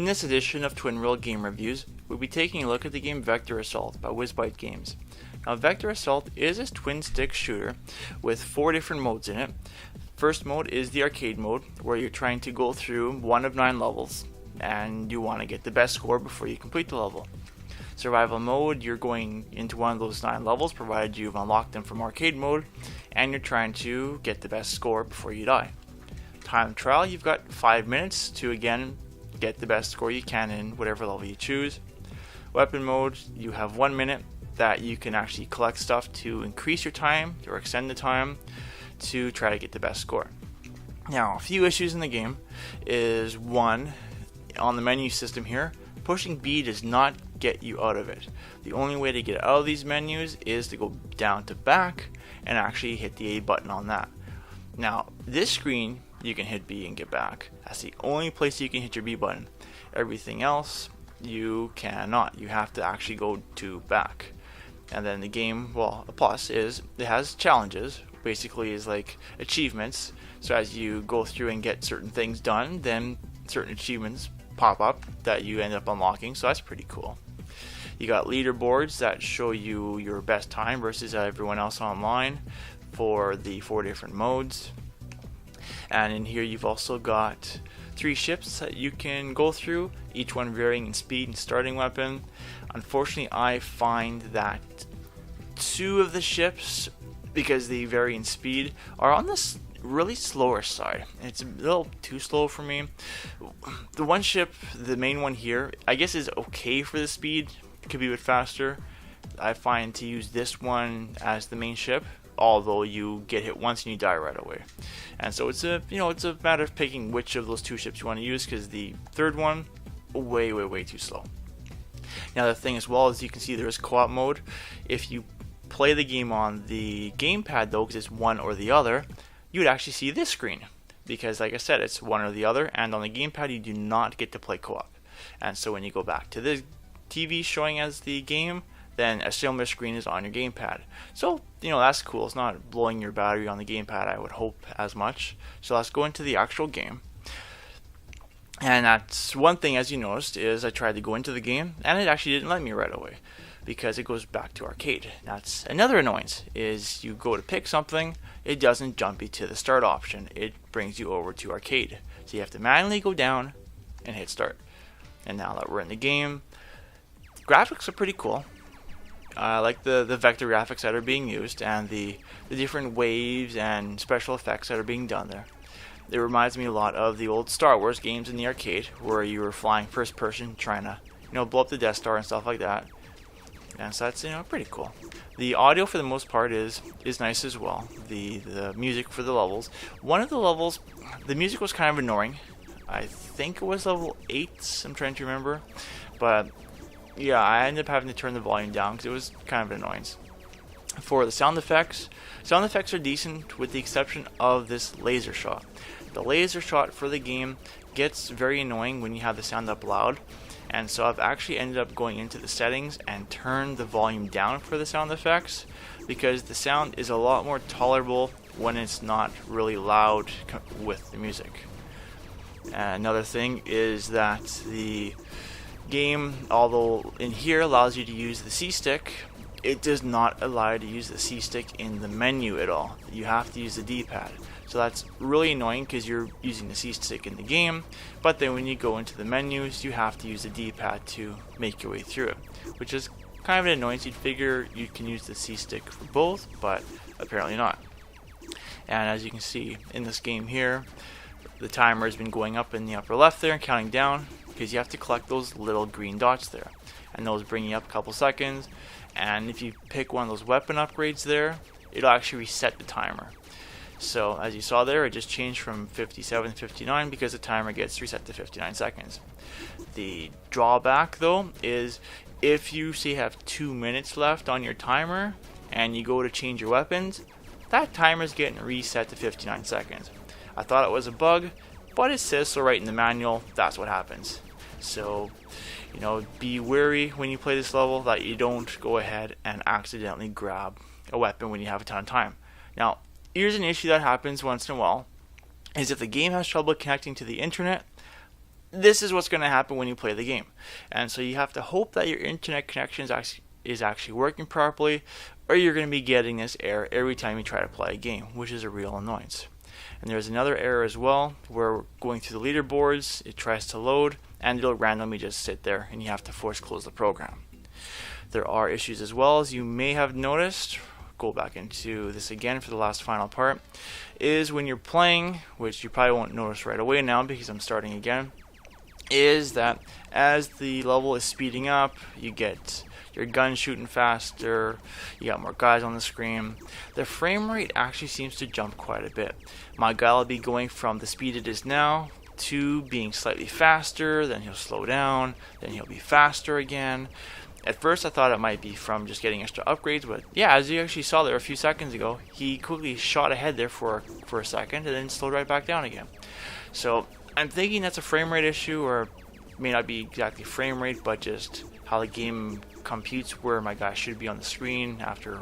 In this edition of Twin World Game Reviews, we'll be taking a look at the game Vector Assault by WizByte Games. Now, Vector Assault is a twin-stick shooter with 4 different modes in it. First mode is the arcade mode, where you're trying to go through one of 9 levels, and you want to get the best score before you complete the level. Survival mode, you're going into one of those 9 levels, provided you've unlocked them from arcade mode, and you're trying to get the best score before you die. Time trial, you've got 5 minutes to again get the best score you can in whatever level you choose. Weapon mode, you have 1 minute that you can actually collect stuff to increase your time or extend the time to try to get the best score. Now, a few issues in the game is one, on the menu system here, pushing B does not get you out of it. The only way to get out of these menus is to go down to back and actually hit the A button on that. Now, this screen, you can hit B and get back. That's the only place you can hit your B button. Everything else, you cannot. You have to actually go to back. And then the game, well, a plus is it has challenges. Basically is like achievements. So as you go through and get certain things done, then certain achievements pop up that you end up unlocking. So that's pretty cool. You got leaderboards that show you your best time versus everyone else online for the 4 different modes. And in here you've also got 3 ships that you can go through, each one varying in speed and starting weapon. Unfortunately, I find that 2 of the ships, because they vary in speed, are on this really slower side. It's a little too slow for me. The one ship, the main one here, I guess is okay for the speed. It could be a bit faster. I find to use this one as the main ship, although you get hit once and you die right away. And so it's a matter of picking which of those 2 ships you want to use, because the third one, way too slow. Now the thing as well is, you can see there is co-op mode. If you play the game on the gamepad though, because it's one or the other, you would actually see this screen, because like I said, it's one or the other, and on the gamepad you do not get to play co-op. And so when you go back to the TV showing as the game, then a similar screen is on your gamepad. So, that's cool. It's not blowing your battery on the gamepad, I would hope, as much. So let's go into the actual game. And that's one thing, as you noticed, is I tried to go into the game, and it actually didn't let me right away, because it goes back to arcade. That's another annoyance, is you go to pick something, it doesn't jump you to the start option. It brings you over to arcade. So you have to manually go down and hit start. And now that we're in the game, graphics are pretty cool. I like the vector graphics that are being used, and the different waves and special effects that are being done there. It reminds me a lot of the old Star Wars games in the arcade, where you were flying first person trying to blow up the Death Star and stuff like that. And so that's pretty cool. The audio for the most part is nice as well. The music for the levels. One of the levels, the music was kind of annoying. I think it was level 8, I'm trying to remember. But yeah, I ended up having to turn the volume down because it was kind of an annoyance. For the sound effects are decent with the exception of this laser shot. The laser shot for the game gets very annoying when you have the sound up loud, and so I've actually ended up going into the settings and turned the volume down for the sound effects, because the sound is a lot more tolerable when it's not really loud with the music. And another thing is that the game, although in here allows you to use the C-stick, it does not allow you to use the C-stick in the menu at all. You have to use the D-pad. So that's really annoying, because you're using the C-stick in the game, but then when you go into the menus, you have to use the D-pad to make your way through it, which is kind of an annoyance. You'd figure you can use the C-stick for both, but apparently not. And as you can see in this game here, the timer has been going up in the upper left there and counting down, because you have to collect those little green dots there, and those bring you up a couple seconds. And if you pick one of those weapon upgrades there, it'll actually reset the timer. So as you saw there, it just changed from 57 to 59 because the timer gets reset to 59 seconds. The drawback though is, if you say have 2 minutes left on your timer and you go to change your weapons, that timer's getting reset to 59 seconds. I thought it was a bug, but it says so right in the manual. That's what happens. So be wary when you play this level that you don't go ahead and accidentally grab a weapon when you have a ton of time. Now, here's an issue that happens once in a while, is if the game has trouble connecting to the internet, this is what's going to happen when you play the game. And so you have to hope that your internet connection is actually working properly, or you're going to be getting this error every time you try to play a game, which is a real annoyance. And there's another error as well, where going through the leaderboards, it tries to load, and it'll randomly just sit there, and you have to force close the program. There are issues as well, as you may have noticed. Go back into this again for the last final part, is when you're playing, which you probably won't notice right away now because I'm starting again, is that as the level is speeding up, you get your gun shooting faster, you got more guys on the screen. The frame rate actually seems to jump quite a bit. My guy will be going from the speed it is now to being slightly faster, then he'll slow down, then he'll be faster again. At first I thought it might be from just getting extra upgrades, but yeah, as you actually saw there a few seconds ago, he quickly shot ahead there for a second and then slowed right back down again. So I'm thinking that's a frame rate issue, or may not be exactly frame rate, but just how the game computes where my guy should be on the screen after,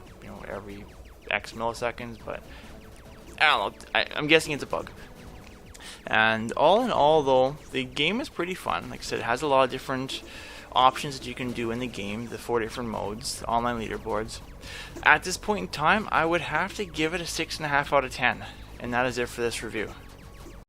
every X milliseconds. But I don't know, I'm guessing it's a bug. And all in all though, the game is pretty fun. Like I said, it has a lot of different options that you can do in the game, the 4 different modes, the online leaderboards. At this point in time, I would have to give it a 6.5 out of 10, and that is it for this review.